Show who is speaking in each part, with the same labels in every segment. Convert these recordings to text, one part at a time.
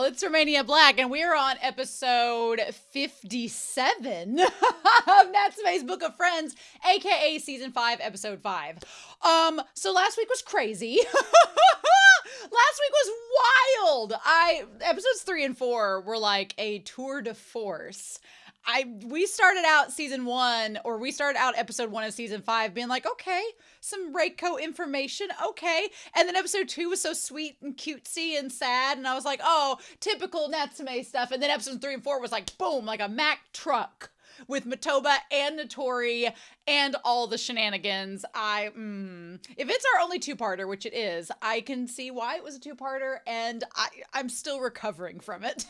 Speaker 1: It's Romania Black, and we are on episode 57 of Natsume's Book of Friends, aka season 5, episode 5. So last week was crazy. Last week was wild. Episodes 3 and 4 were like a tour de force. We started out episode 1 of season 5 being like, okay, some Reiko information, okay. And then episode 2 was so sweet and cutesy and sad, and I was like, oh, typical Natsume stuff. And then episode 3 and 4 was like, boom, like a Mack truck with Matoba and Notori and all the shenanigans. If it's our only two-parter, which it is, I can see why it was a two-parter, and I'm still recovering from it.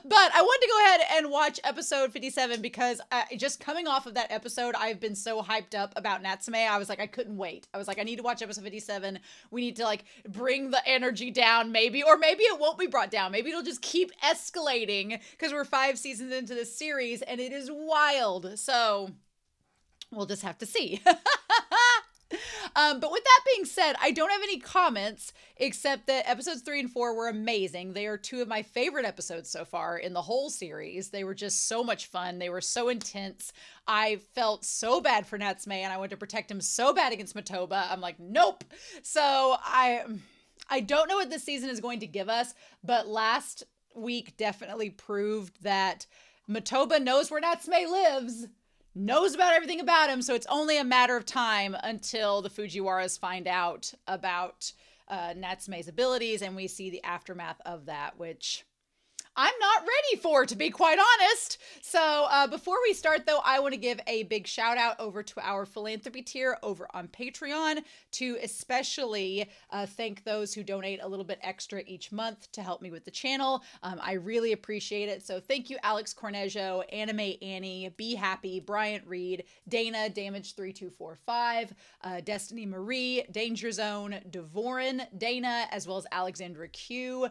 Speaker 1: But I wanted to go ahead and watch episode 57 because just coming off of that episode, I've been so hyped up about Natsume. I was like, I couldn't wait. I was like, I need to watch episode 57. We need to like bring the energy down maybe, or maybe it won't be brought down. Maybe it'll just keep escalating because we're 5 seasons into this series and it is wild. So we'll just have to see. But with that being said, I don't have any comments except that episodes 3 and 4 were amazing. They are 2 of my favorite episodes so far in the whole series. They were just so much fun. They were so intense. I felt so bad for Natsume and I wanted to protect him so bad against Matoba. I'm like, nope. So I don't know what this season is going to give us, but last week definitely proved that Matoba knows where Natsume lives, knows about everything about him, so it's only a matter of time until the Fujiwaras find out about Natsume's abilities, and we see the aftermath of that, which I'm not ready for, to be quite honest. So before we start, though, I want to give a big shout out over to our philanthropy tier over on Patreon to especially thank those who donate a little bit extra each month to help me with the channel. I really appreciate it. So thank you, Alex Cornejo, Anime Annie, Be Happy, Bryant Reed, Dana, Damage3245, Destiny Marie, Danger Zone, Devorin, Dana, as well as Alexandra Q,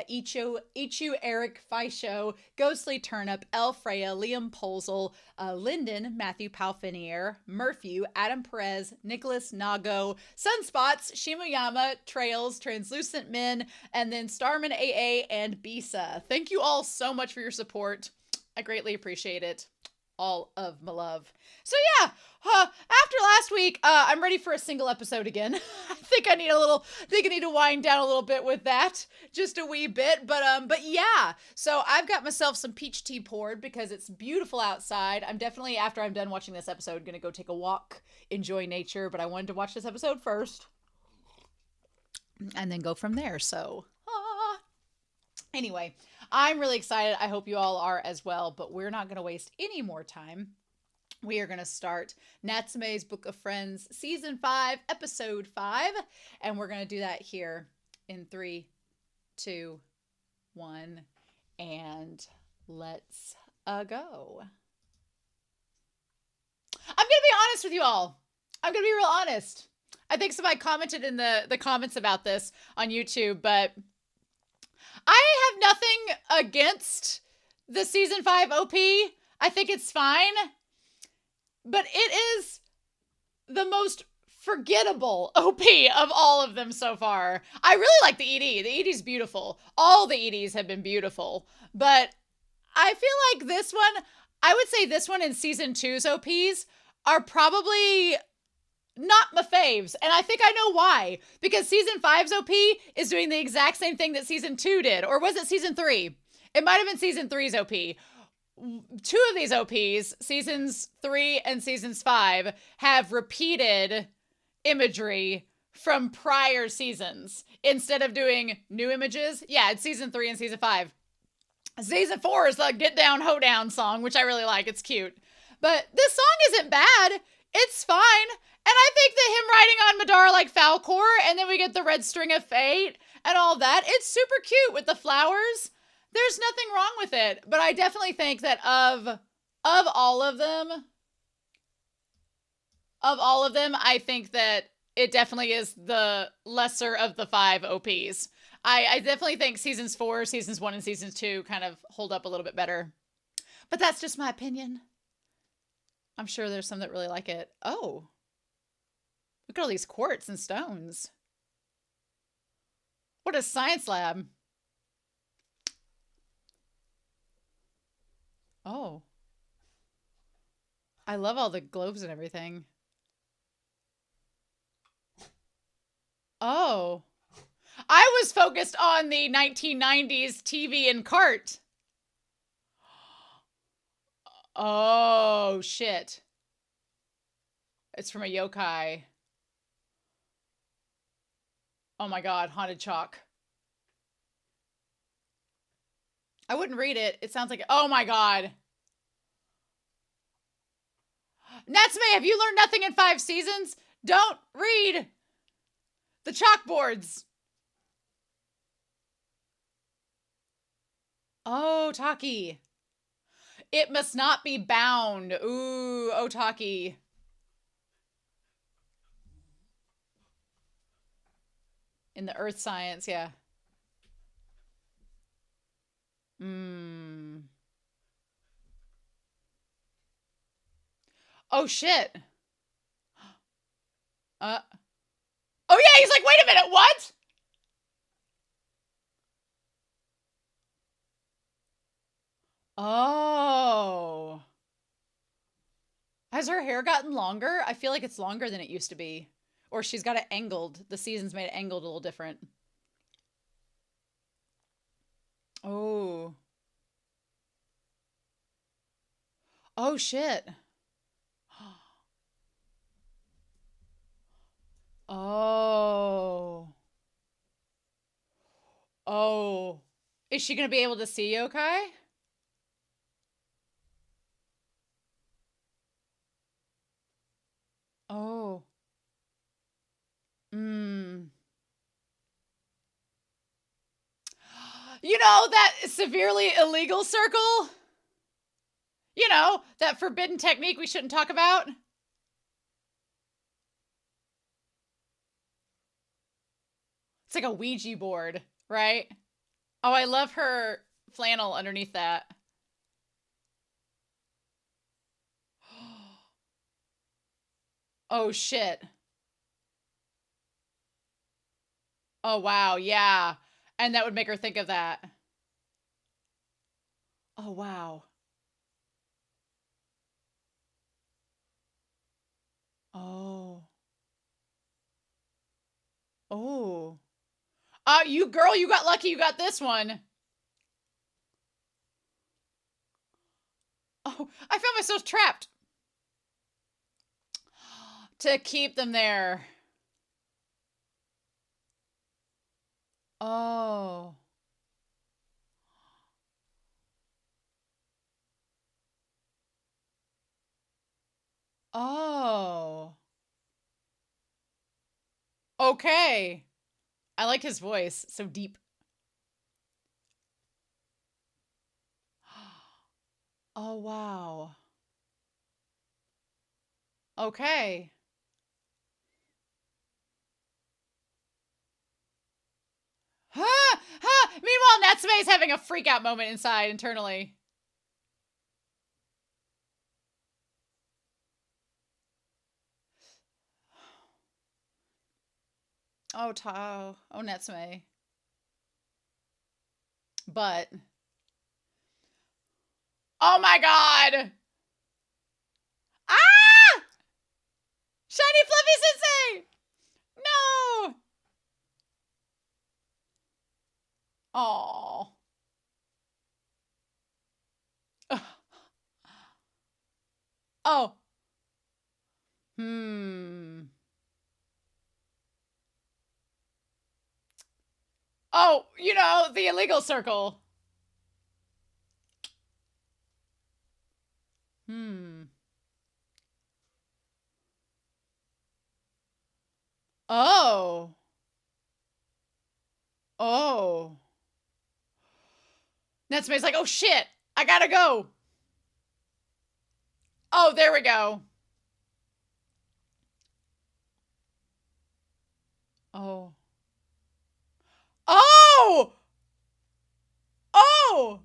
Speaker 1: Ichu, Eric, Fisho, Ghostly Turnip, El Freya, Liam Polzel, Lyndon, Matthew Palfinier, Murphy, Adam Perez, Nicholas Nago, Sunspots, Shimuyama, Trails, Translucent Men, and then Starman AA and Bisa. Thank you all so much for your support. I greatly appreciate it. All of my love. So yeah, after last week, I'm ready for a single episode again. I think I need to wind down a little bit with that, just a wee bit. But yeah, so I've got myself some peach tea poured because it's beautiful outside. I'm definitely, after I'm done watching this episode, gonna go take a walk, enjoy nature. But I wanted to watch this episode first, and then go from there. So anyway, I'm really excited. I hope you all are as well, but we're not going to waste any more time. We are going to start Natsume's Book of Friends, Season 5, Episode 5, and we're going to do that here in 3, 2, 1, and let's go. I'm going to be honest with you all. I'm going to be real honest. I think somebody commented in the comments about this on YouTube, but I have nothing against the season 5 OP. I think it's fine, but it is the most forgettable OP of all of them so far. I really like the ED. The ED's beautiful. All the EDs have been beautiful, but I feel like this one, I would say this one and season 2's OPs are probably not my faves. And I think I know why. Because season 5's OP is doing the exact same thing that season 2 did. Or was it season 3? It might have been season 3's OP. 2 of these OPs, seasons 3 and seasons 5, have repeated imagery from prior seasons. Instead of doing new images. Yeah, it's season 3 and season 5. Season 4 is the Get Down, Ho Down song, which I really like. It's cute. But this song isn't bad. It's fine. And I think that him riding on Madara like Falcor, and then we get the red string of fate and all that. It's super cute with the flowers. There's nothing wrong with it. But I definitely think that of all of them, I think that it definitely is the lesser of the 5 OPs. I definitely think seasons 4, seasons 1, and seasons 2 kind of hold up a little bit better. But that's just my opinion. I'm sure there's some that really like it. Oh. Look at all these quartz and stones. What a science lab. Oh. I love all the globes and everything. Oh. I was focused on the 1990s TV and cart. Oh, shit. It's from a yokai. Oh my god, haunted chalk. I wouldn't read it. It sounds like, oh my god. Natsume, have you learned nothing in 5 seasons? Don't read the chalkboards. Oh, Taki. It must not be bound. Ooh, oh, Taki. In the earth science, yeah. Hmm. Oh, shit. Oh, yeah, he's like, wait a minute, what? Oh. Has her hair gotten longer? I feel like it's longer than it used to be. Or she's got it angled. The season's made it angled a little different. Oh. Oh, shit. Oh. Oh. Is she going to be able to see yokai? Oh. Hmm. You know that severely illegal circle? You know, that forbidden technique we shouldn't talk about? It's like a Ouija board, right? Oh, I love her flannel underneath that. Oh, shit. Oh, wow. Yeah. And that would make her think of that. Oh, wow. Oh. Oh. You girl, you got lucky you got this one. Oh, I found myself trapped. To keep them there. Oh. Oh. Okay. I like his voice. So deep. Oh, wow. Okay. Ha! Ha! Meanwhile, Natsume is having a freak out moment inside internally. Oh, Tao. Oh, Natsume. But. Oh my god! Ah! Shiny Fluffy Sensei! No! Oh. Oh. Hmm. Oh, you know, the illegal circle. Hmm. Oh. Oh. Natsume's like, oh shit, I gotta go. Oh, there we go. Oh. Oh! Oh!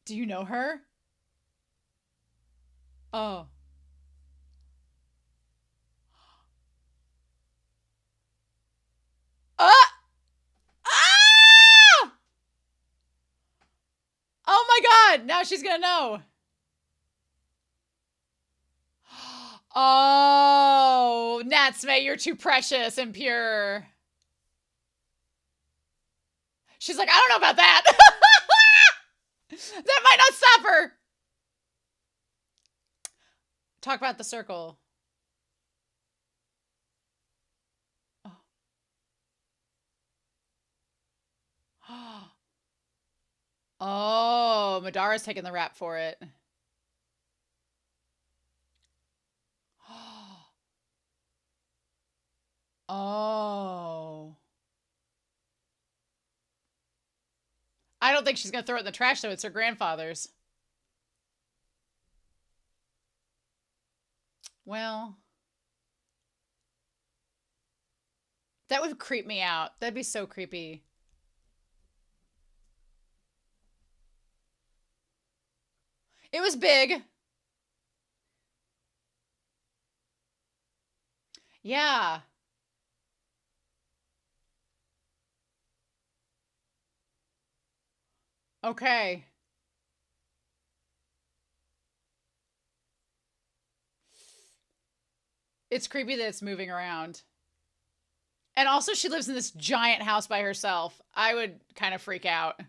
Speaker 1: Do you know her? Oh. Ah! Ah! God, now she's gonna know. Oh, Natsume, you're too precious and pure. She's like, I don't know about that. That might not stop her. Talk about the circle. Oh, oh, Madara's taking the rap for it. Oh. I don't think she's going to throw it in the trash, though. It's her grandfather's. Well, that would creep me out. That'd be so creepy. It was big. Yeah. Okay. It's creepy that it's moving around. And also, she lives in this giant house by herself. I would kind of freak out.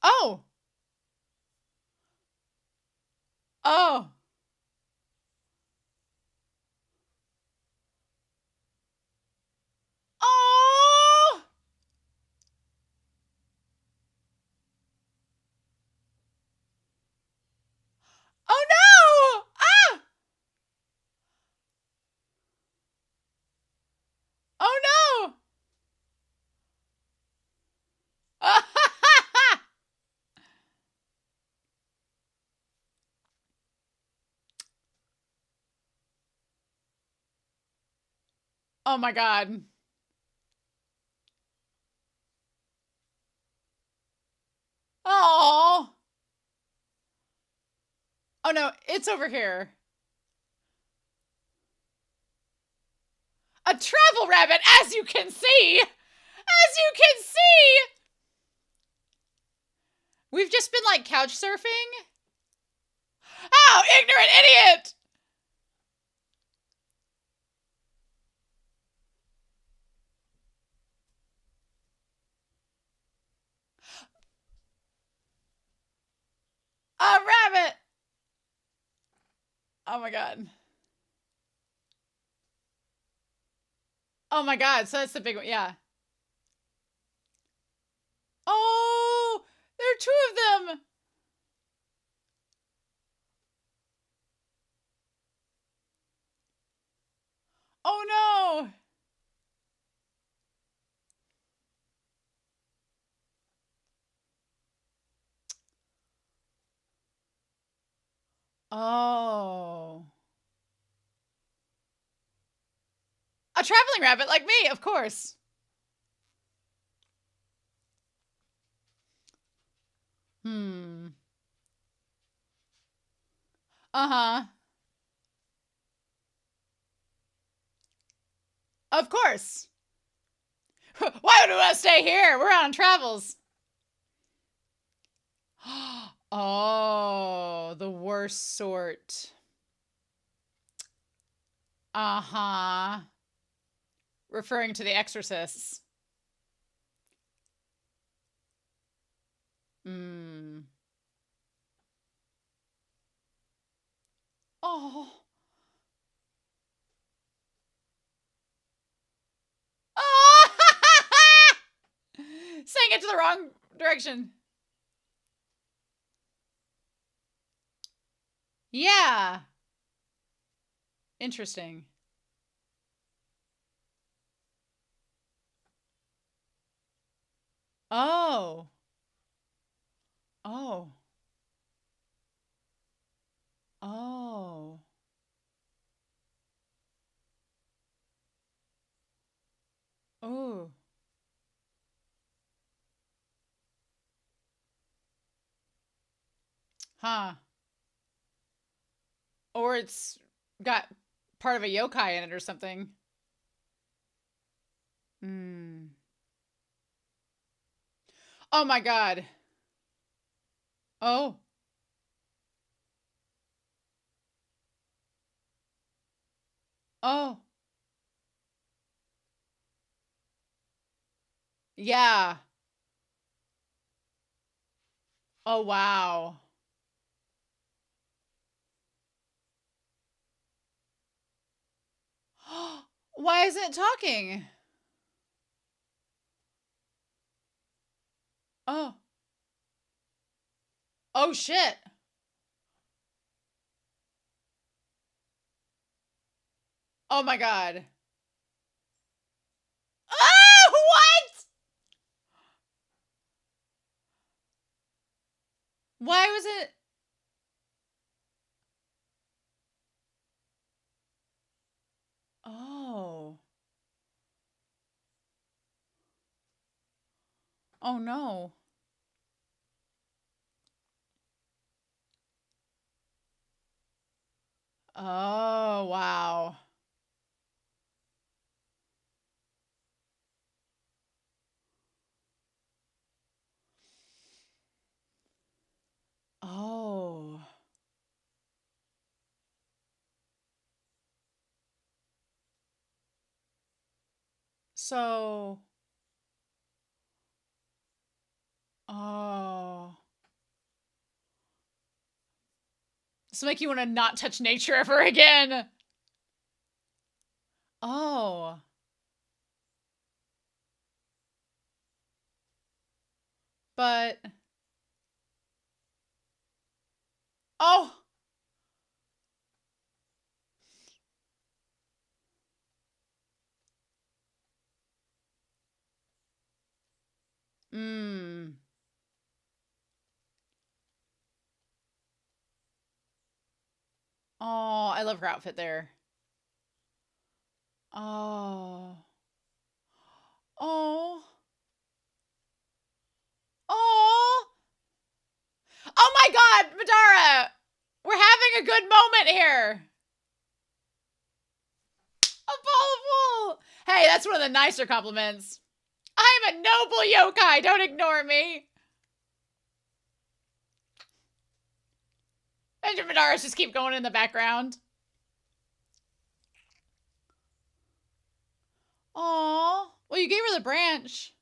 Speaker 1: Oh. Oh. Oh. Oh no. Ah. Oh no. Oh my God. Oh. Oh no, it's over here. A travel rabbit, as you can see. As you can see. We've just been like couch surfing. Oh, ignorant idiot. A rabbit. Oh my God. Oh my God. So that's the big one. Yeah. Oh, there are two of them. Oh no. Oh. A traveling rabbit like me, of course. Hmm. Uh-huh. Of course. Why would we want to stay here? We're on travels. Oh, the worst sort. Uh-huh. Referring to the exorcists. Hmm. Oh. Oh! Saying it to the wrong direction. Yeah. Interesting. Oh. Oh. Oh. Oh. Huh. Or it's got part of a yokai in it or something. Hmm. Oh my God. Oh. Oh. Yeah. Oh, wow. Why isn't it talking? Oh. Oh, shit. Oh, my God. Oh, what? Why was it? Oh. Oh, no. Oh, wow. Oh. So, oh. This will make you want to not touch nature ever again. Oh. But, oh. Mmm. Oh, I love her outfit there. Oh. Oh. Oh. Oh my God, Madara! We're having a good moment here. A ball of wool. Hey, that's one of the nicer compliments. I'm a noble yokai. Don't ignore me. And your Madara's just keep going in the background. Aw. Well, you gave her the branch.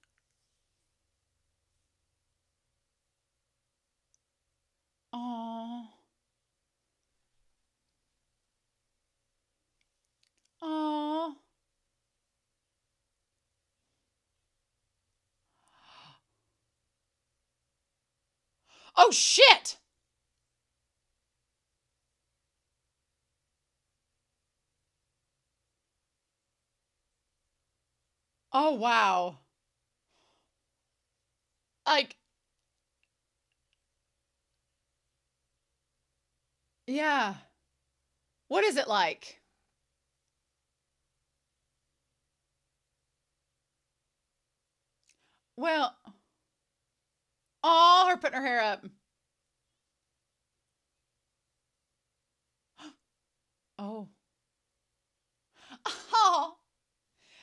Speaker 1: Aw. Aw. Oh, shit. Oh, wow. Like, yeah. What is it like? Well, oh, her putting her hair up. Oh. Oh.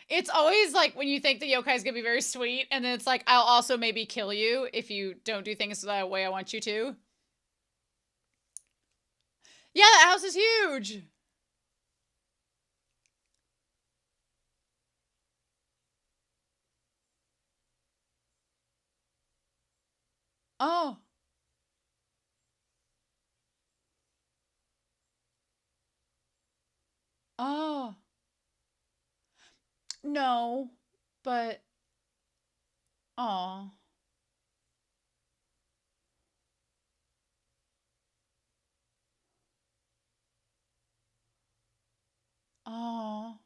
Speaker 1: It's always like when you think the yokai is going to be very sweet, and then it's like, I'll also maybe kill you if you don't do things the way I want you to. Yeah, that house is huge. Oh. Oh. No. But, oh. Oh.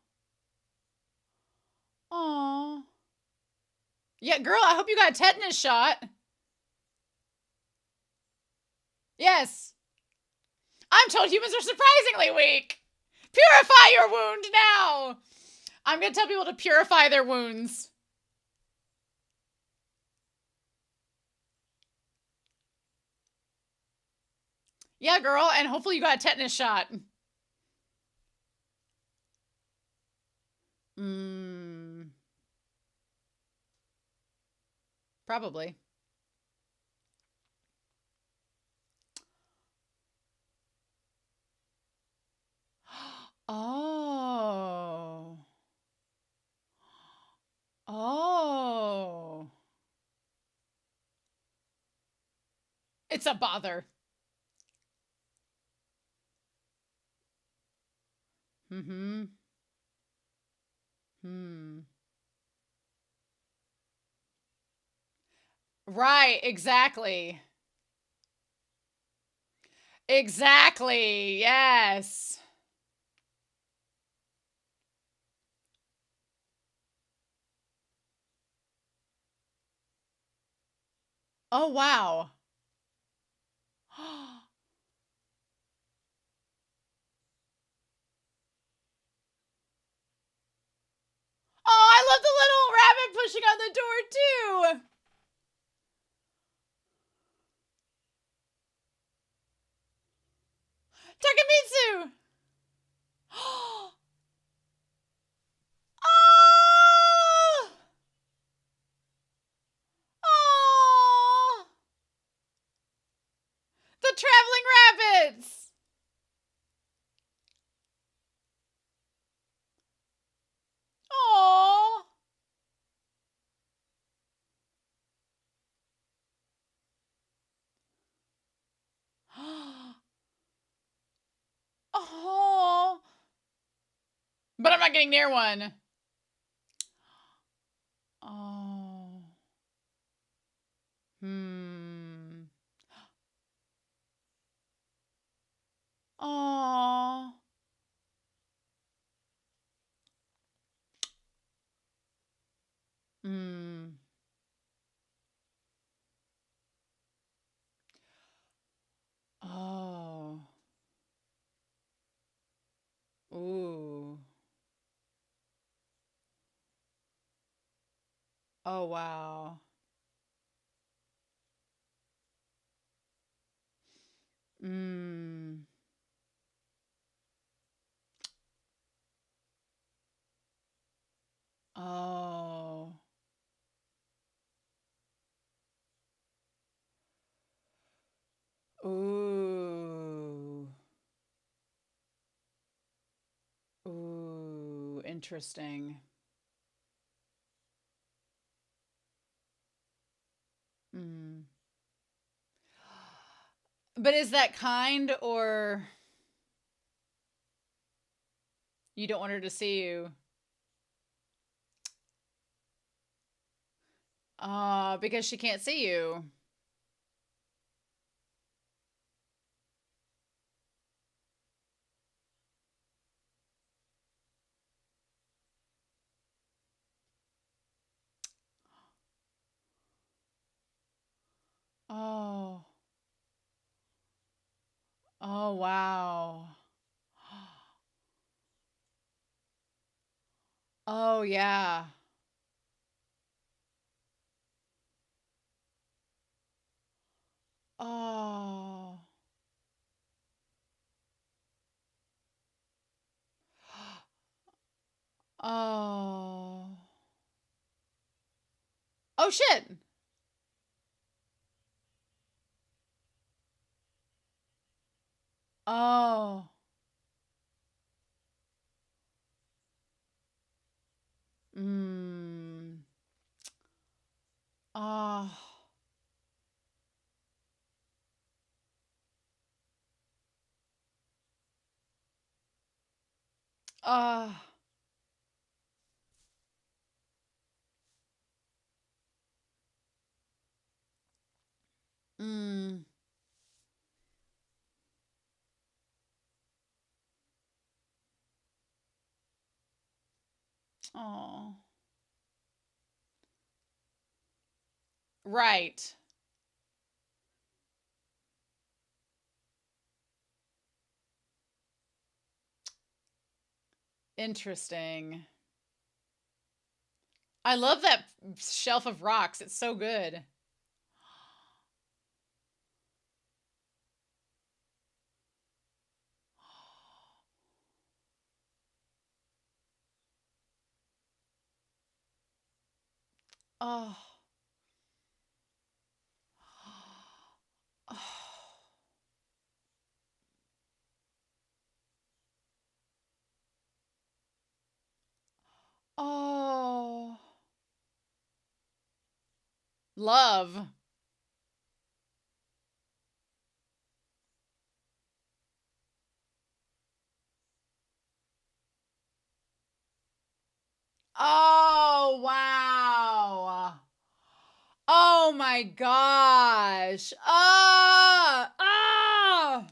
Speaker 1: Oh. Yeah, girl, I hope you got a tetanus shot. Yes. I'm told humans are surprisingly weak. Purify your wound now. I'm going to tell people to purify their wounds. Yeah, girl, and hopefully you got a tetanus shot. Mmm. Probably. Oh. Oh. It's a bother. Mm-hmm. Hmm. Right, exactly. Exactly. Yes. Oh, wow. Oh, I love the little rabbit pushing on the door, too. Takemitsu. Oh! Oh! The traveling rabbits. Oh! Oh! But I'm not getting near one. Oh. Hmm. Oh. Hmm. Oh. Ooh. Oh, wow. Hmm. Oh. Ooh. Ooh. Interesting. Hmm. But is that kind, or you don't want her to see you? Because she can't see you. Oh. Oh, wow. Oh, yeah. Oh. Oh. Oh, shit. Oh. Mm. Oh. Oh. Mm. Oh. Right. Interesting. I love that shelf of rocks. It's so good. Oh. Love. Oh, wow. Oh my gosh. Ah, ah.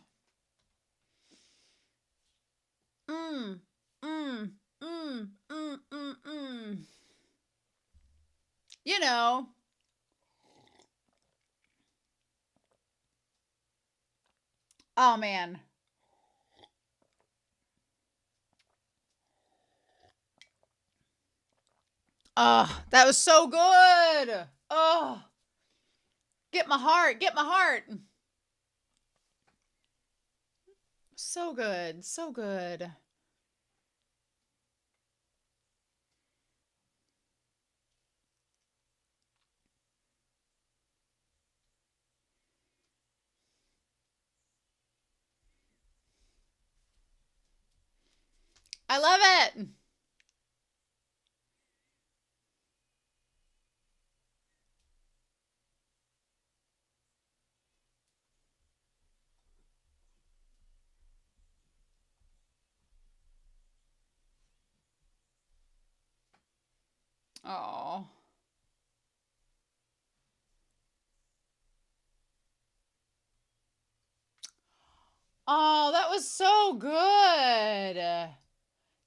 Speaker 1: Mm, mm, mm, mm, mm, mm. You know. Oh man. Oh, that was so good. Oh, get my heart, get my heart. So good, so good. I love it. Oh. Oh, that was so good.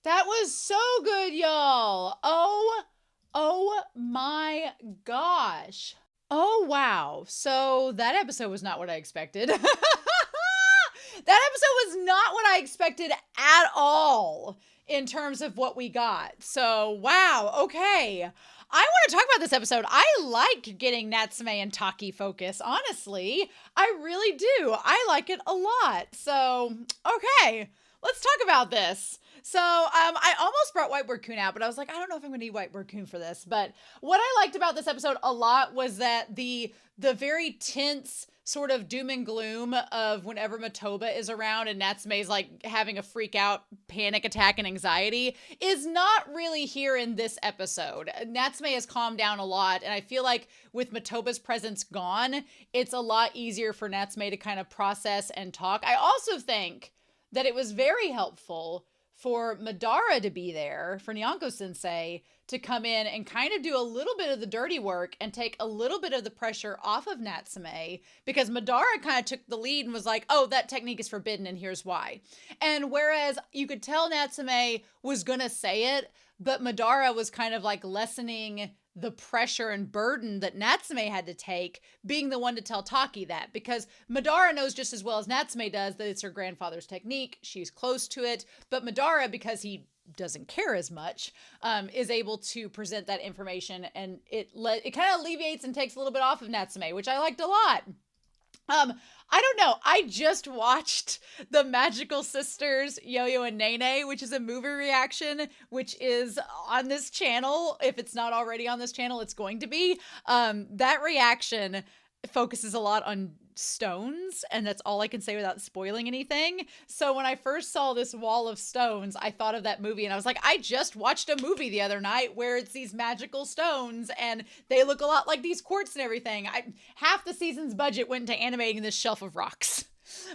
Speaker 1: That was so good, y'all. Oh my gosh. Oh, wow. So that episode was not what I expected. That episode was not what I expected at all in terms of what we got. So, wow. Okay. I want to talk about this episode. I like getting Natsume and Taki focus, honestly. I really do. I like it a lot. So, okay. Let's talk about this. So, I almost brought Whiteboard Coon out, but I was like, I don't know if I'm going to need Whiteboard Coon for this. But what I liked about this episode a lot was that the very tense sort of doom and gloom of whenever Matoba is around and Natsume's like having a freak out panic attack and anxiety is not really here in this episode. Natsume has calmed down a lot, and I feel like with Matoba's presence gone, it's a lot easier for Natsume to kind of process and talk. I also think that it was very helpful for Madara to be there, for Nyanko Sensei to come in and kind of do a little bit of the dirty work and take a little bit of the pressure off of Natsume, because Madara kind of took the lead and was like, oh, that technique is forbidden and here's why. And whereas you could tell Natsume was going to say it, but Madara was kind of like lessening the pressure and burden that Natsume had to take, being the one to tell Taki that, because Madara knows just as well as Natsume does that it's her grandfather's technique. She's close to it, but Madara, because he doesn't care as much, is able to present that information, and it kind of alleviates and takes a little bit off of Natsume, which I liked a lot. I don't know. I just watched The Magical Sisters, Yo-Yo and Nene, which is a movie reaction, which is on this channel. If it's not already on this channel, it's going to be. That reaction focuses a lot on stones, and that's all I can say without spoiling anything. So when I first saw this wall of stones, I thought of that movie, and I was like, I just watched a movie the other night where it's these magical stones and they look a lot like these quartz and everything. Half the season's budget went into animating this shelf of rocks,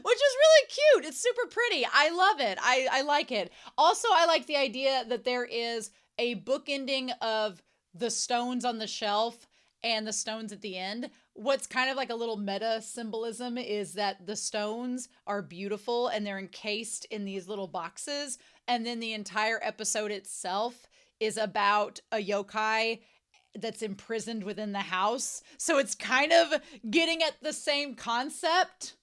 Speaker 1: which is really cute. It's super pretty. I love it. I like it. Also, I like the idea that there is a bookending of the stones on the shelf and the stones at the end. What's kind of like a little meta symbolism is that the stones are beautiful and they're encased in these little boxes. And then the entire episode itself is about a yokai that's imprisoned within the house. So it's kind of getting at the same concept.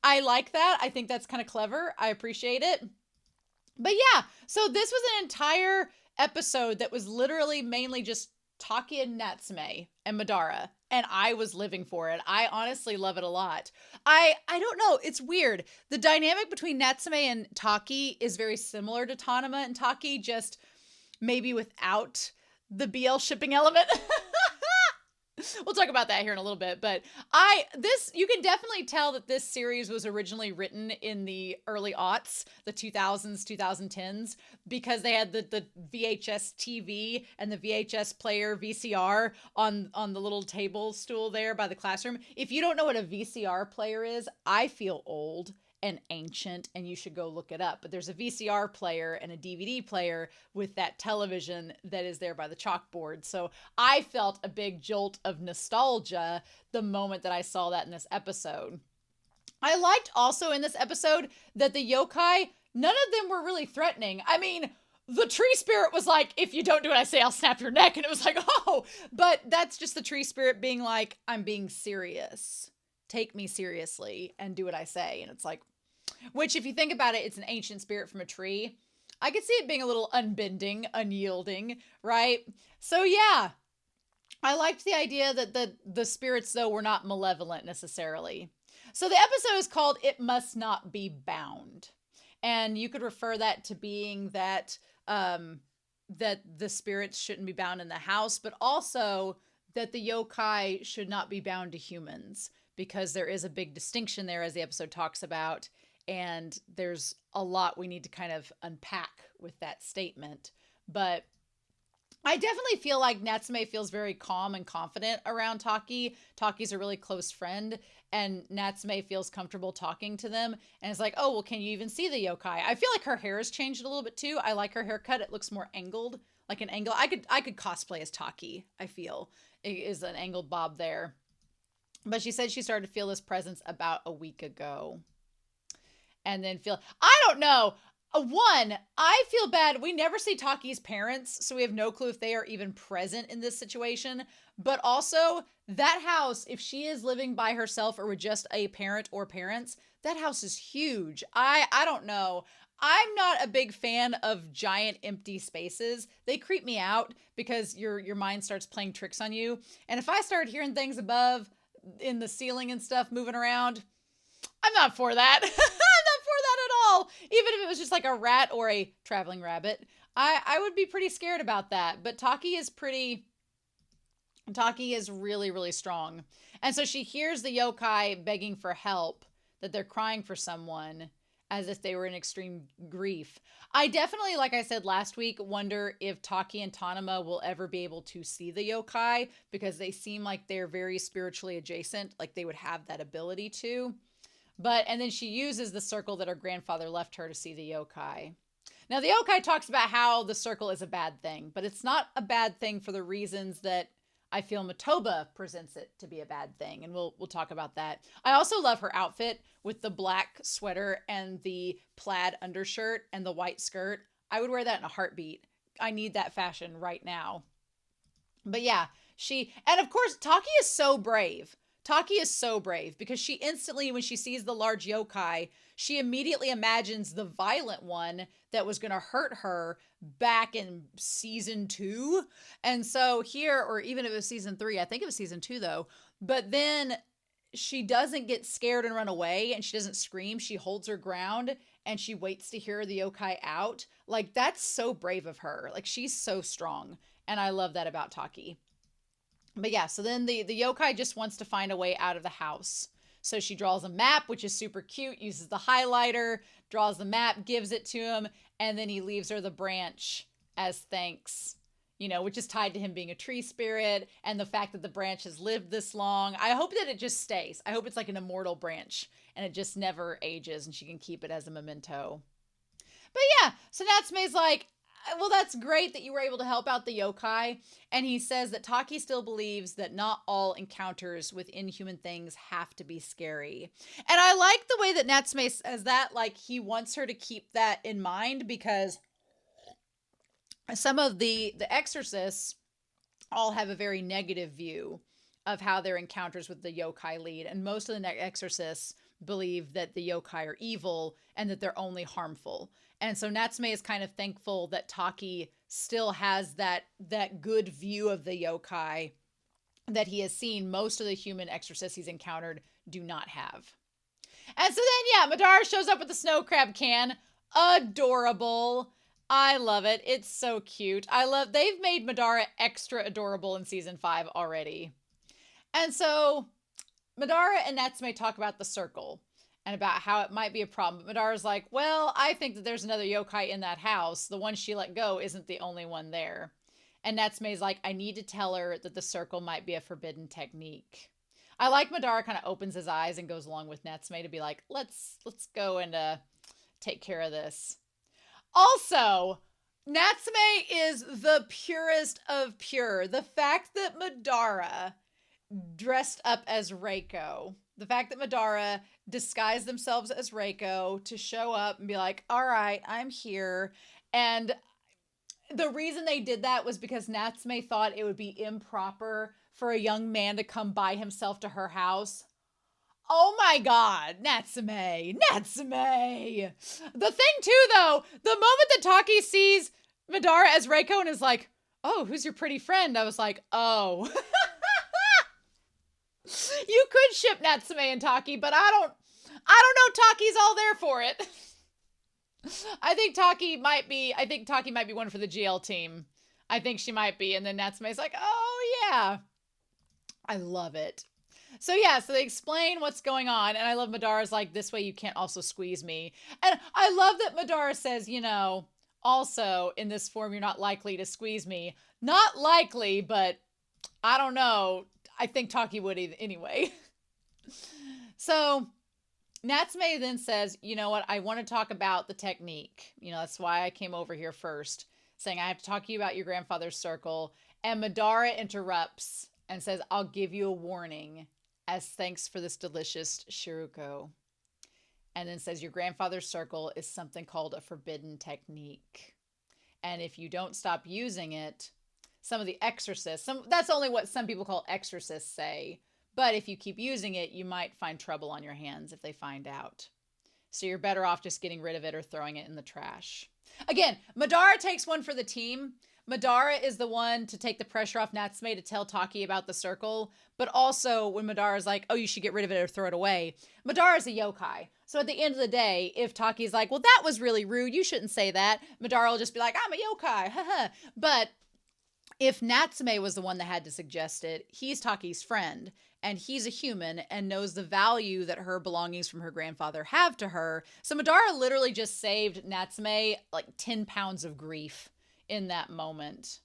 Speaker 1: I like that. I think that's kind of clever. I appreciate it. But yeah, so this was an entire episode that was literally mainly just Taki and Natsume and Madara, and I was living for it. I honestly love it a lot. I don't know, it's weird. The dynamic between Natsume and Taki is very similar to Tanama and Taki, just maybe without the BL shipping element. We'll talk about that here in a little bit. But you can definitely tell that this series was originally written in the early aughts, the 2000s, 2010s, because they had the VHS TV and the VHS player VCR on the little table stool there by the classroom. If you don't know what a VCR player is, I feel old and ancient, and you should go look it up. But there's a VCR player and a DVD player with that television that is there by the chalkboard. So I felt a big jolt of nostalgia the moment that I saw that in this episode. I liked also in this episode that the yokai, none of them were really threatening. I mean, the tree spirit was like, if you don't do what I say, I'll snap your neck. And it was like, oh, but that's just the tree spirit being like, I'm being serious. Take me seriously and do what I say. And it's like, which if you think about it, it's an ancient spirit from a tree. I could see it being a little unbending, unyielding, right? So yeah, I liked the idea that the spirits though were not malevolent necessarily. So the episode is called It Must Not Be Bound. And you could refer that to being that that the spirits shouldn't be bound in the house, but also that the yokai should not be bound to humans, because there is a big distinction there, as the episode talks about, and there's a lot we need to kind of unpack with that statement. But I definitely feel like Natsume feels very calm and confident around Taki. Taki's a really close friend, and Natsume feels comfortable talking to them. And it's like, oh, well, can you even see the yokai? I feel like her hair has changed a little bit too. I like her haircut. It looks more angled, like an angle. I could cosplay as Taki, I feel. It is an angled bob there. But she said she started to feel this presence about a week ago. And then I don't know. One, I feel bad. We never see Taki's parents, so we have no clue if they are even present in this situation. But also, that house, if she is living by herself or with just a parent or parents, that house is huge. I don't know. I'm not a big fan of giant empty spaces. They creep me out because your mind starts playing tricks on you. And if I start hearing things above in the ceiling and stuff moving around, I'm not for that. I'm not for that at all. Even if it was just like a rat or a traveling rabbit, I would be pretty scared about that. But Taki is really, really strong. And so she hears the yokai begging for help, that they're crying for someone as if they were in extreme grief. I definitely, like I said last week, wonder if Taki and Tanama will ever be able to see the yokai, because they seem like they're very spiritually adjacent, like they would have that ability to. And then she uses the circle that her grandfather left her to see the yokai. Now, the yokai talks about how the circle is a bad thing, but it's not a bad thing for the reasons that I feel Matoba presents it to be a bad thing. And we'll talk about that. I also love her outfit with the black sweater and the plaid undershirt and the white skirt. I would wear that in a heartbeat. I need that fashion right now. But yeah, and of course, Taki is so brave. Taki is so brave because she instantly, when she sees the large yokai, she immediately imagines the violent one that was going to hurt her back in season 2. And so here, or even if it was season 3, I think it was season 2 though, but then she doesn't get scared and run away, and she doesn't scream. She holds her ground and she waits to hear the yokai out. Like, that's so brave of her. Like, she's so strong. And I love that about Taki. But yeah, so then the yokai just wants to find a way out of the house. So she draws a map, which is super cute, uses the highlighter, draws the map, gives it to him, and then he leaves her the branch as thanks, which is tied to him being a tree spirit and the fact that the branch has lived this long. I hope that it just stays. I hope it's like an immortal branch and it just never ages and she can keep it as a memento. But yeah, so Natsume's like, well, that's great that you were able to help out the yokai. And he says that Taki still believes that not all encounters with inhuman things have to be scary. And I like the way that Natsume says that, like he wants her to keep that in mind, because some of the exorcists all have a very negative view of how their encounters with the yokai lead. And most of the exorcists believe that the yokai are evil and that they're only harmful. And so Natsume is kind of thankful that Taki still has that good view of the yokai that he has seen most of the human exorcists he's encountered do not have. And so then, yeah, Madara shows up with the snow crab can. Adorable. I love it. It's so cute. They've made Madara extra adorable in season 5 already. And so Madara and Natsume talk about the circle and about how it might be a problem. But Madara's like, well, I think that there's another yokai in that house. The one she let go isn't the only one there. And Natsume's like, I need to tell her that the circle might be a forbidden technique. I like Madara kind of opens his eyes and goes along with Natsume to be like, let's go and take care of this. Also, Natsume is the purest of pure. The fact that Madara dressed up as Reiko, the fact that Madara disguised themselves as Reiko to show up and be like, all right, I'm here. And the reason they did that was because Natsume thought it would be improper for a young man to come by himself to her house. Oh my God, Natsume. The thing too, though, the moment that Taki sees Madara as Reiko and is like, oh, who's your pretty friend? I was like, oh. You could ship Natsume and Taki, but I don't know Taki's all there for it. I think Taki might be one for the GL team. I think she might be. And then Natsume's like, oh yeah. I love it. So yeah, so they explain what's going on. And I love Madara's like, this way you can't also squeeze me. And I love that Madara says, you know, also in this form, you're not likely to squeeze me. Not likely, but I don't know. I think Taki would anyway. So Natsume then says, you know what? I want to talk about the technique. You know, that's why I came over here first, saying I have to talk to you about your grandfather's circle. And Madara interrupts and says, I'll give you a warning as thanks for this delicious shiruko. And then says, your grandfather's circle is something called a forbidden technique. And if you don't stop using it, some of the exorcists, that's only what some people call exorcists say. But if you keep using it, you might find trouble on your hands if they find out. So you're better off just getting rid of it or throwing it in the trash. Again, Madara takes one for the team. Madara is the one to take the pressure off Natsume to tell Taki about the circle. But also when Madara's like, oh, you should get rid of it or throw it away. Madara's a yokai. So at the end of the day, if Taki's like, well, that was really rude, you shouldn't say that, Madara will just be like, I'm a yokai. But if Natsume was the one that had to suggest it, he's Taki's friend. And he's a human and knows the value that her belongings from her grandfather have to her. So Madara literally just saved Natsume like 10 pounds of grief in that moment.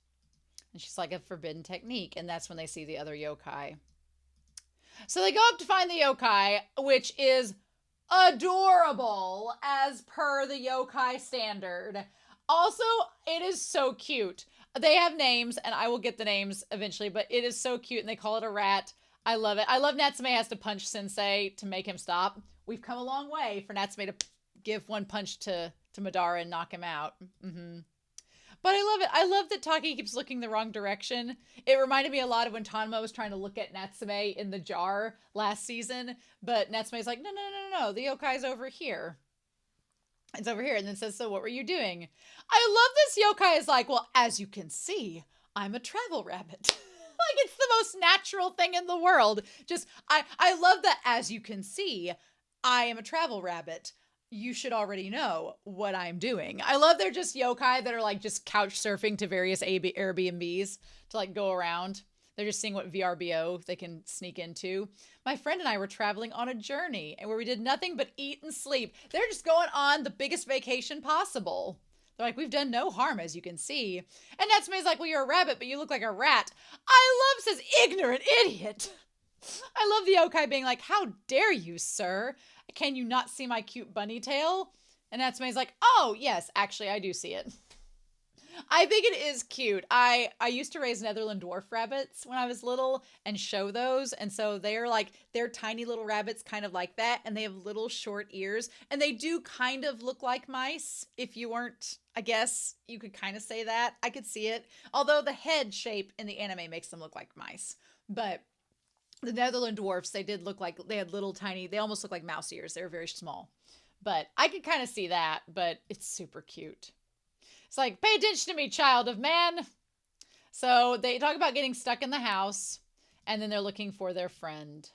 Speaker 1: And she's like, a forbidden technique. And that's when they see the other yokai. So they go up to find the yokai, which is adorable as per the yokai standard. Also, it is so cute. They have names, and I will get the names eventually, but it is so cute, and they call it a rat. I love it. I love Natsume has to punch Sensei to make him stop. We've come a long way for Natsume to give one punch to Madara and knock him out. But I love it. I love that Taki keeps looking the wrong direction. It reminded me a lot of when Tanma was trying to look at Natsume in the jar last season, but Natsume's like, no, the yokai's over here. It's over here, and then says, so what were you doing? I love this yokai is like, well, as you can see, I'm a travel rabbit. Like, it's the most natural thing in the world. Just, I love that, as you can see, I am a travel rabbit. You should already know what I'm doing. I love they're just yokai that are like just couch surfing to various Airbnbs to like go around. They're just seeing what VRBO they can sneak into. My friend and I were traveling on a journey and where we did nothing but eat and sleep. They're just going on the biggest vacation possible. They're like, we've done no harm, as you can see. And Natsume's like, well, you're a rabbit, but you look like a rat. I love, says, ignorant idiot. I love the yokai being like, how dare you, sir? Can you not see my cute bunny tail? And Natsume's like, oh, yes, actually, I do see it. I think it is cute. I used to raise Netherland dwarf rabbits when I was little and show those. And so they're tiny little rabbits kind of like that. And they have little short ears. And they do kind of look like mice. If you weren't, I guess you could kind of say that. I could see it. Although the head shape in the anime makes them look like mice. But the Netherland dwarfs, they did look like, they had little tiny, they almost look like mouse ears. They were very small. But I could kind of see that. But it's super cute. It's like, pay attention to me, child of man. So they talk about getting stuck in the house, and then they're looking for their friend.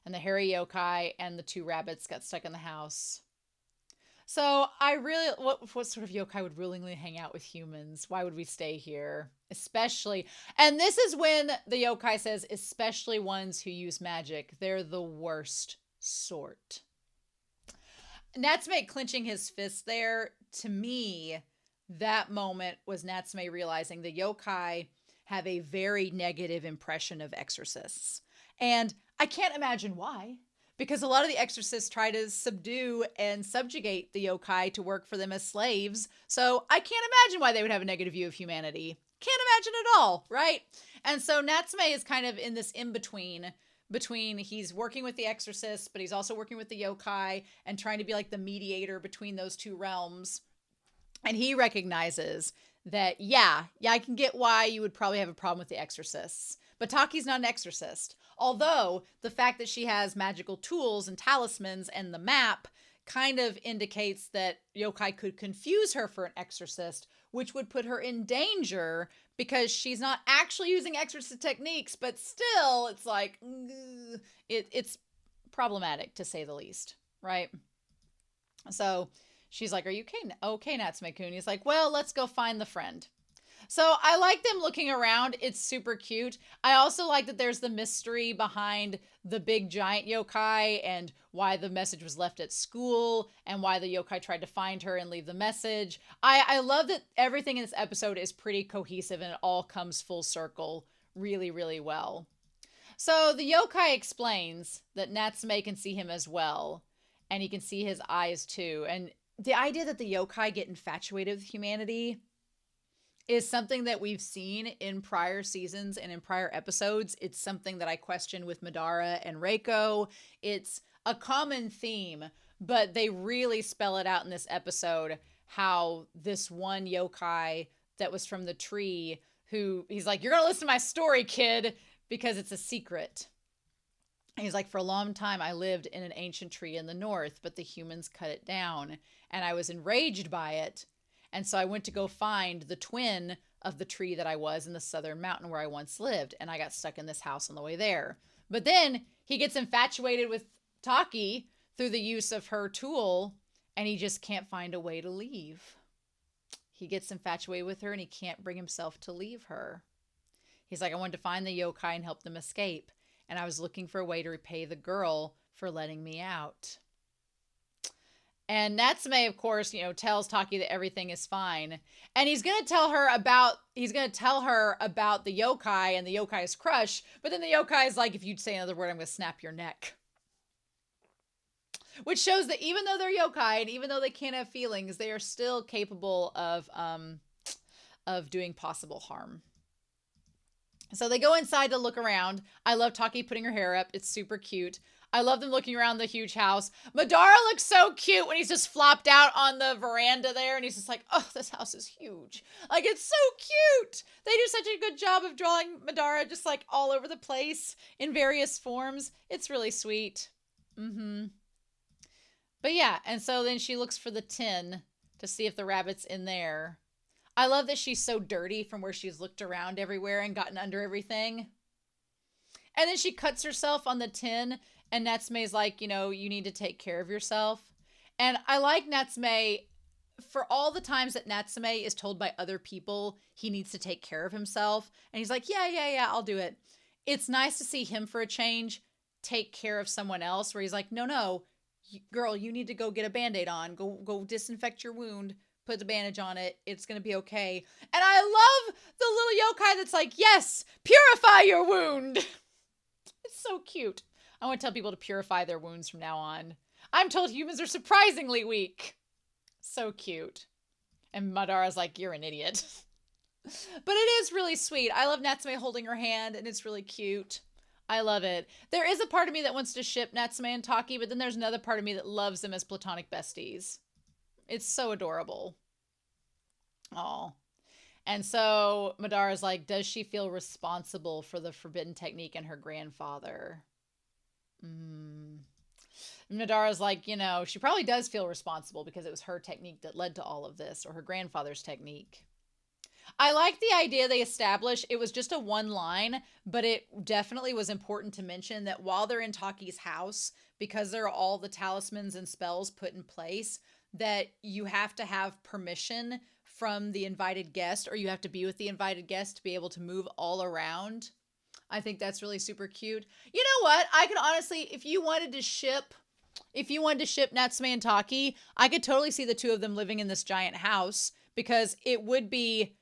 Speaker 1: And the hairy yokai and the two rabbits got stuck in the house. So I really, what sort of yokai would willingly hang out with humans? Why would we stay here? Especially, and this is when the yokai says, especially ones who use magic. They're the worst sort. Natsume clenching his fist there, to me, that moment was Natsume realizing the yokai have a very negative impression of exorcists. And I can't imagine why. Because a lot of the exorcists try to subdue and subjugate the yokai to work for them as slaves. So I can't imagine why they would have a negative view of humanity. Can't imagine at all, right? And so Natsume is kind of in this in-between, between he's working with the exorcists, but he's also working with the yokai and trying to be like the mediator between those two realms. And he recognizes that, yeah, I can get why you would probably have a problem with the exorcists. But Taki's not an exorcist. Although the fact that she has magical tools and talismans and the map kind of indicates that yokai could confuse her for an exorcist, which would put her in danger because she's not actually using exorcist techniques, but still it's like, it's problematic to say the least, right? So she's like, are you okay? Okay, Natsume-kun. He's like, well, let's go find the friend. So I like them looking around. It's super cute. I also like that there's the mystery behind the big giant yokai and why the message was left at school and why the yokai tried to find her and leave the message. I love that everything in this episode is pretty cohesive and it all comes full circle really, really well. So the yokai explains that Natsume can see him as well, and he can see his eyes too. And the idea that the yokai get infatuated with humanity is something that we've seen in prior seasons and in prior episodes. It's something that I question with Madara and Reiko. It's a common theme, but they really spell it out in this episode, how this one yokai that was from the tree, who he's like, you're going to listen to my story, kid, because it's a secret. And he's like, for a long time, I lived in an ancient tree in the north, but the humans cut it down, and I was enraged by it. And so I went to go find the twin of the tree that I was in the southern mountain where I once lived. And I got stuck in this house on the way there. But then he gets infatuated with Taki through the use of her tool. And he just can't find a way to leave. He gets infatuated with her and he can't bring himself to leave her. He's like, I wanted to find the yokai and help them escape. And I was looking for a way to repay the girl for letting me out. And Natsume, of course, tells Taki that everything is fine. And he's going to tell her about the yokai and the yokai's crush. But then the yokai is like, if you say another word, I'm going to snap your neck. Which shows that even though they're yokai and even though they can't have feelings, they are still capable of doing possible harm. So they go inside to look around. I love Taki putting her hair up. It's super cute. I love them looking around the huge house. Madara looks so cute when he's just flopped out on the veranda there. And he's just like, oh, this house is huge. Like, it's so cute. They do such a good job of drawing Madara just like all over the place in various forms. It's really sweet. But yeah, and so then she looks for the tin to see if the rabbit's in there. I love that she's so dirty from where she's looked around everywhere and gotten under everything. And then she cuts herself on the tin. And Natsume's like, you need to take care of yourself. And I like Natsume for all the times that Natsume is told by other people he needs to take care of himself. And he's like, yeah, I'll do it. It's nice to see him for a change take care of someone else where he's like, no, girl, you need to go get a Band-Aid on. Go disinfect your wound. Put the bandage on it. It's going to be okay. And I love the little yokai that's like, yes, purify your wound. It's so cute. I want to tell people to purify their wounds from now on. I'm told humans are surprisingly weak. So cute. And Madara's like, you're an idiot. But it is really sweet. I love Natsume holding her hand, and it's really cute. I love it. There is a part of me that wants to ship Natsume and Taki, but then there's another part of me that loves them as platonic besties. It's so adorable. Aw. And so Madara's like, does she feel responsible for the forbidden technique and her grandfather? Madara's like, she probably does feel responsible because it was her technique that led to all of this, or her grandfather's technique. I like the idea they established. It was just a one line, but it definitely was important to mention that while they're in Taki's house, because there are all the talismans and spells put in place, that you have to have permission from the invited guest, or you have to be with the invited guest to be able to move all around. I think that's really super cute. You know what? I could honestly, if you wanted to ship Natsume and Taki, I could totally see the two of them living in this giant house, because it would be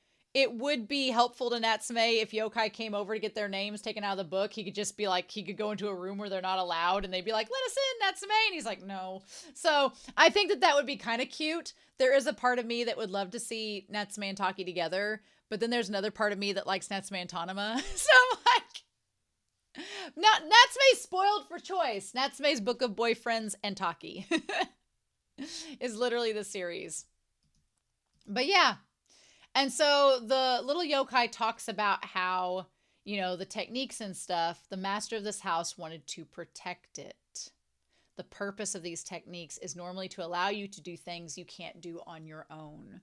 Speaker 1: helpful to Natsume if yokai came over to get their names taken out of the book. He could just be like, he could go into a room where they're not allowed and they'd be like, let us in, Natsume. And he's like, no. So I think that would be kind of cute. There is a part of me that would love to see Natsume and Taki together, but then there's another part of me that likes Natsume and Tanama. So I'm like, Natsume's spoiled for choice. Natsume's Book of Boyfriends and Taki is literally the series. But yeah. And so the little yokai talks about how, the techniques and stuff, the master of this house wanted to protect it. The purpose of these techniques is normally to allow you to do things you can't do on your own.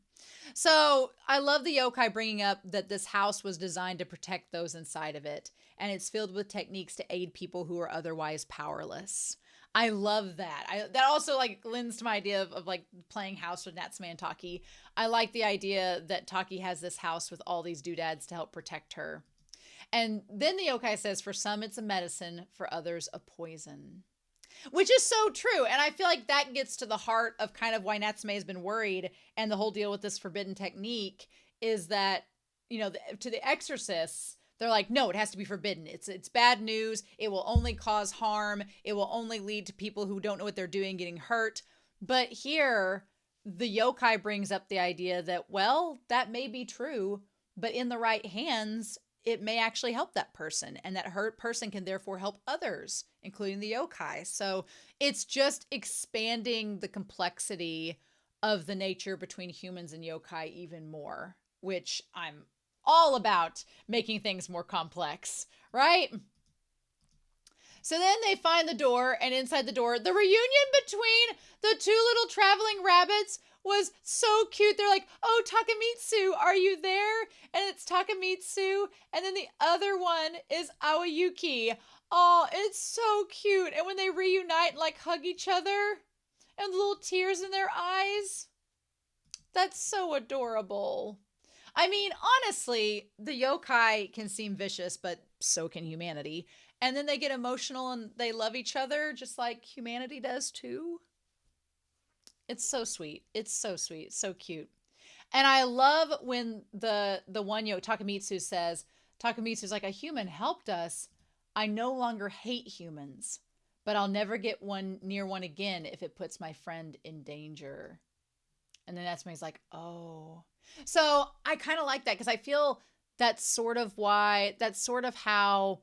Speaker 1: So I love the yokai bringing up that this house was designed to protect those inside of it. And it's filled with techniques to aid people who are otherwise powerless. I love that. That also lends to my idea of playing house with Natsume and Taki. I like the idea that Taki has this house with all these doodads to help protect her. And then the yokai says, for some it's a medicine, for others a poison. Which is so true. And I feel like that gets to the heart of kind of why Natsume has been worried. And the whole deal with this forbidden technique is that, to the exorcists, they're like, no, it has to be forbidden. It's bad news. It will only cause harm. It will only lead to people who don't know what they're doing getting hurt. But here, the yokai brings up the idea that, well, that may be true, but in the right hands, it may actually help that person, and that hurt person can therefore help others, including the yokai. So it's just expanding the complexity of the nature between humans and yokai even more, which I'm all about, making things more complex, right? So then they find the door, and inside the door, the reunion between the two little traveling rabbits was so cute. They're like, oh, Takamitsu, are you there? And it's Takamitsu. And then the other one is Aoyuki. Oh, it's so cute. And when they reunite and hug each other and little tears in their eyes, that's so adorable. I mean, honestly, the yokai can seem vicious, but so can humanity. And then they get emotional and they love each other just like humanity does too. It's so sweet. It's so sweet. So cute. And I love when the one Takamitsu says, Takamitsu's like, a human helped us. I no longer hate humans, but I'll never get near one again if it puts my friend in danger. And then Natsume's like, oh. So I kind of like that, because I feel that's sort of how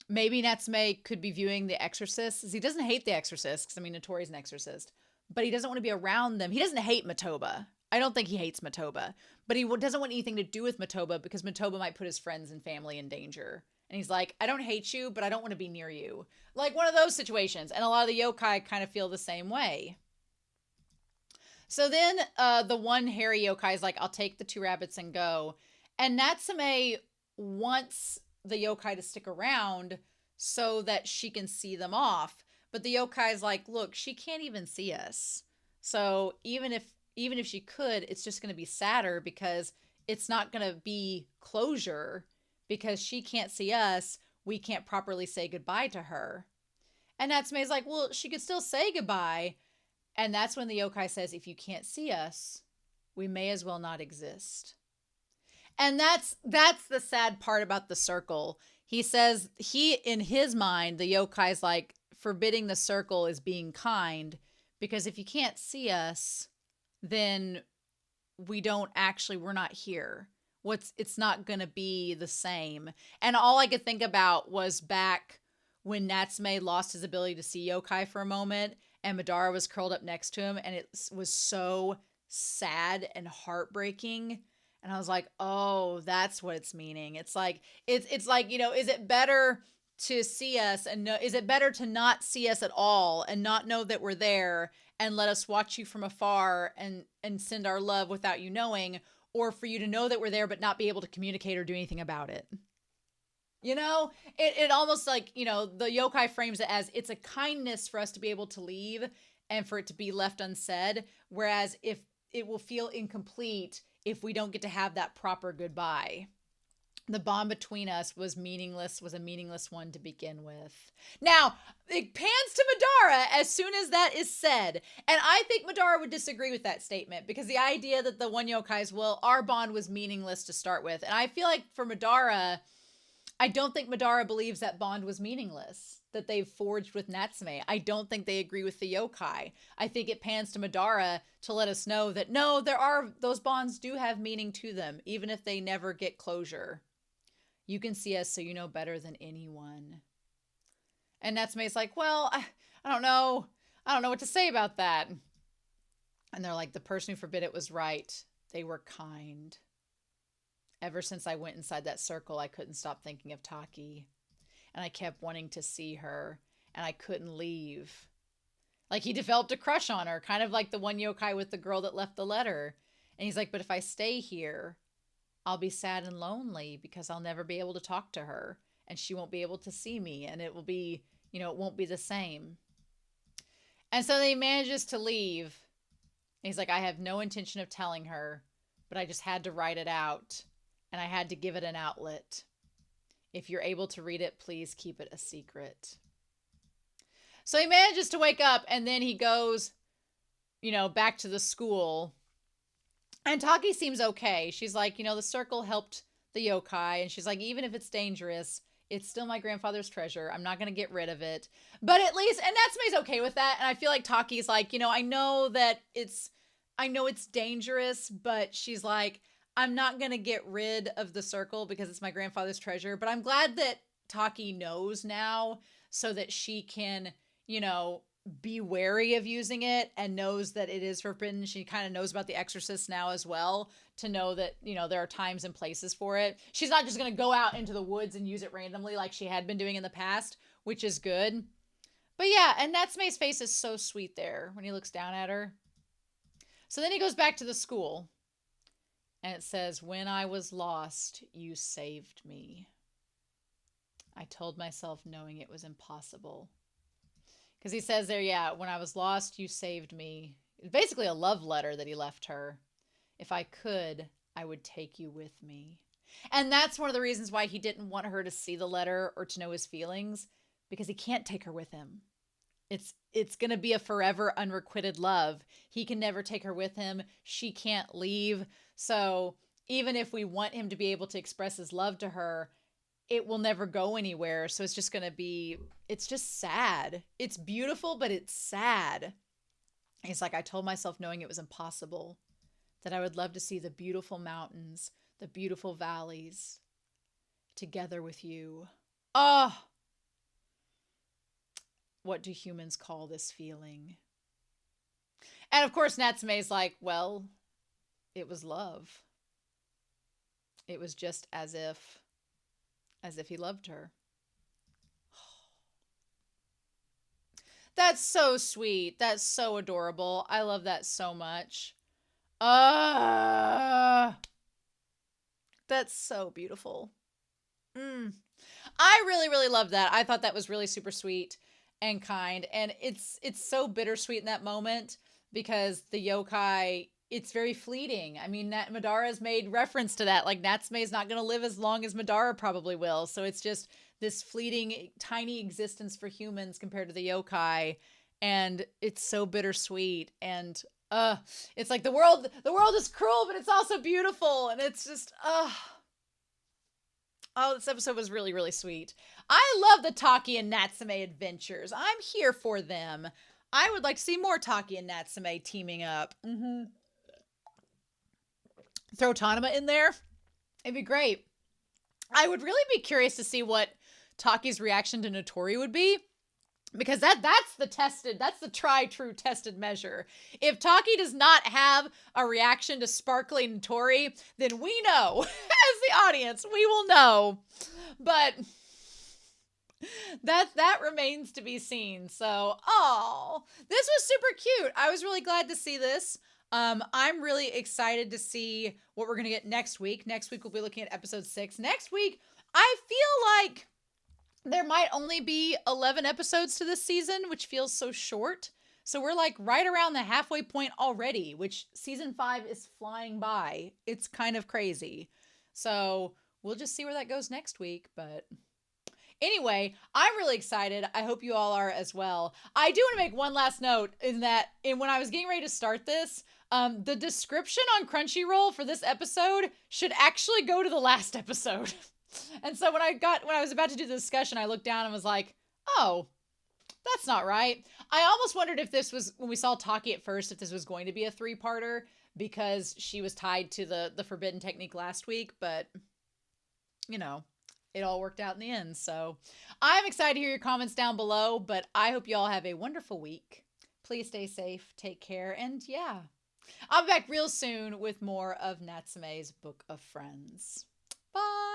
Speaker 1: maybe Natsume could be viewing the exorcists. He doesn't hate the exorcists, because Notori's an exorcist, but he doesn't want to be around them. He doesn't hate Matoba. I don't think he hates Matoba, but he doesn't want anything to do with Matoba because Matoba might put his friends and family in danger. And he's like, I don't hate you, but I don't want to be near you. Like one of those situations. And a lot of the yokai kind of feel the same way. So then the one hairy yokai is like, I'll take the two rabbits and go. And Natsume wants the yokai to stick around so that she can see them off. But the yokai is like, look, she can't even see us. So even if she could, it's just going to be sadder, because it's not going to be closure, because she can't see us. We can't properly say goodbye to her. And Natsume's like, well, she could still say goodbye. And that's when the yokai says, if you can't see us, we may as well not exist. And that's the sad part about the circle. He says in his mind, the yokai's like, forbidding the circle is being kind, because if you can't see us, then we're not here. It's not going to be the same. And all I could think about was back when Natsume lost his ability to see yokai for a moment, and Madara was curled up next to him, and it was so sad and heartbreaking. And I was like, oh, that's what it's meaning. It's like, is it better to see us and is it better to not see us at all and not know that we're there and let us watch you from afar and send our love without you knowing, or for you to know that we're there but not be able to communicate or do anything about it? It almost like, the yokai frames it as it's a kindness for us to be able to leave and for it to be left unsaid. Whereas if it will feel incomplete if we don't get to have that proper goodbye. The bond between us was meaningless, was a meaningless one to begin with. Now, it pans to Madara as soon as that is said. And I think Madara would disagree with that statement because the idea that the one yokai's, well, our bond was meaningless to start with. And I feel like for Madara, I don't think Madara believes that bond was meaningless, that they've forged with Natsume. I don't think they agree with the yokai. I think it pans to Madara to let us know that no, those bonds do have meaning to them, even if they never get closure. You can see us so you know better than anyone. And Natsume's like, well, I don't know. I don't know what to say about that. And they're like, the person who forbid it was right. They were kind. Ever since I went inside that circle, I couldn't stop thinking of Taki. And I kept wanting to see her. And I couldn't leave. Like he developed a crush on her. Kind of like the one yokai with the girl that left the letter. And he's like, but if I stay here, I'll be sad and lonely because I'll never be able to talk to her and she won't be able to see me and it will be, it won't be the same. And so he manages to leave. And he's like, I have no intention of telling her, but I just had to write it out and I had to give it an outlet. If you're able to read it, please keep it a secret. So he manages to wake up and then he goes, back to the school. And Taki seems okay. She's like, the circle helped the yokai. And she's like, even if it's dangerous, it's still my grandfather's treasure. I'm not going to get rid of it. But at least, and Natsume's okay with that. And I feel like Taki's like, I know it's dangerous, but she's like, I'm not going to get rid of the circle because it's my grandfather's treasure. But I'm glad that Taki knows now so that she can, be wary of using it and knows that it is forbidden. She kind of knows about the exorcist now as well to know that, there are times and places for it. She's not just going to go out into the woods and use it randomly like she had been doing in the past, which is good. But yeah, and Natsume's face is so sweet there when he looks down at her. So then he goes back to the school and it says, when I was lost, you saved me. I told myself knowing it was impossible. Because he says there, yeah, when I was lost, you saved me. It's basically a love letter that he left her. If I could, I would take you with me. And that's one of the reasons why he didn't want her to see the letter or to know his feelings, because he can't take her with him. It's going to be a forever unrequited love. He can never take her with him. She can't leave. So even if we want him to be able to express his love to her, it will never go anywhere. So it's just going to be, it's just sad. It's beautiful, but it's sad. He's like, I told myself knowing it was impossible, that I would love to see the beautiful mountains, the beautiful valleys together with you. Oh, what do humans call this feeling? And of course, Natsume's like, well, it was love. It was just as if he loved her. That's so sweet. That's so adorable. I love that so much. That's so beautiful. I really, really love that. I thought that was really super sweet and kind. And it's so bittersweet in that moment because the yokai, it's very fleeting. I mean, Madara's made reference to that. Like, Natsume is not going to live as long as Madara probably will. So it's just this fleeting, tiny existence for humans compared to the yokai. And it's so bittersweet. And it's like the world is cruel, but it's also beautiful. And it's just, this episode was really, really sweet. I love the Taki and Natsume adventures. I'm here for them. I would like to see more Taki and Natsume teaming up. Throw Tanuma in there. It'd be great. I would really be curious to see what Taki's reaction to Notori would be. Because that's the try-true tested measure. If Taki does not have a reaction to Sparkly Notori, then we know, as the audience, we will know. But that remains to be seen. So, this was super cute. I was really glad to see this. I'm really excited to see what we're going to get next week. Next week, we'll be looking at episode 6. Next week, I feel like there might only be 11 episodes to this season, which feels so short. So we're like right around the halfway point already, which season 5 is flying by. It's kind of crazy. So we'll just see where that goes next week. But anyway, I'm really excited. I hope you all are as well. I do want to make one last note in that when I was getting ready to start this, the description on Crunchyroll for this episode should actually go to the last episode. And so when I was about to do the discussion, I looked down and was like, oh, that's not right. I almost wondered if this was, when we saw Taki at first, if this was going to be a 3-parter because she was tied to the forbidden technique last week, but you know, it all worked out in the end. So I'm excited to hear your comments down below, but I hope you all have a wonderful week. Please stay safe, take care, and yeah, I'll be back real soon with more of Natsume's Book of Friends. Bye!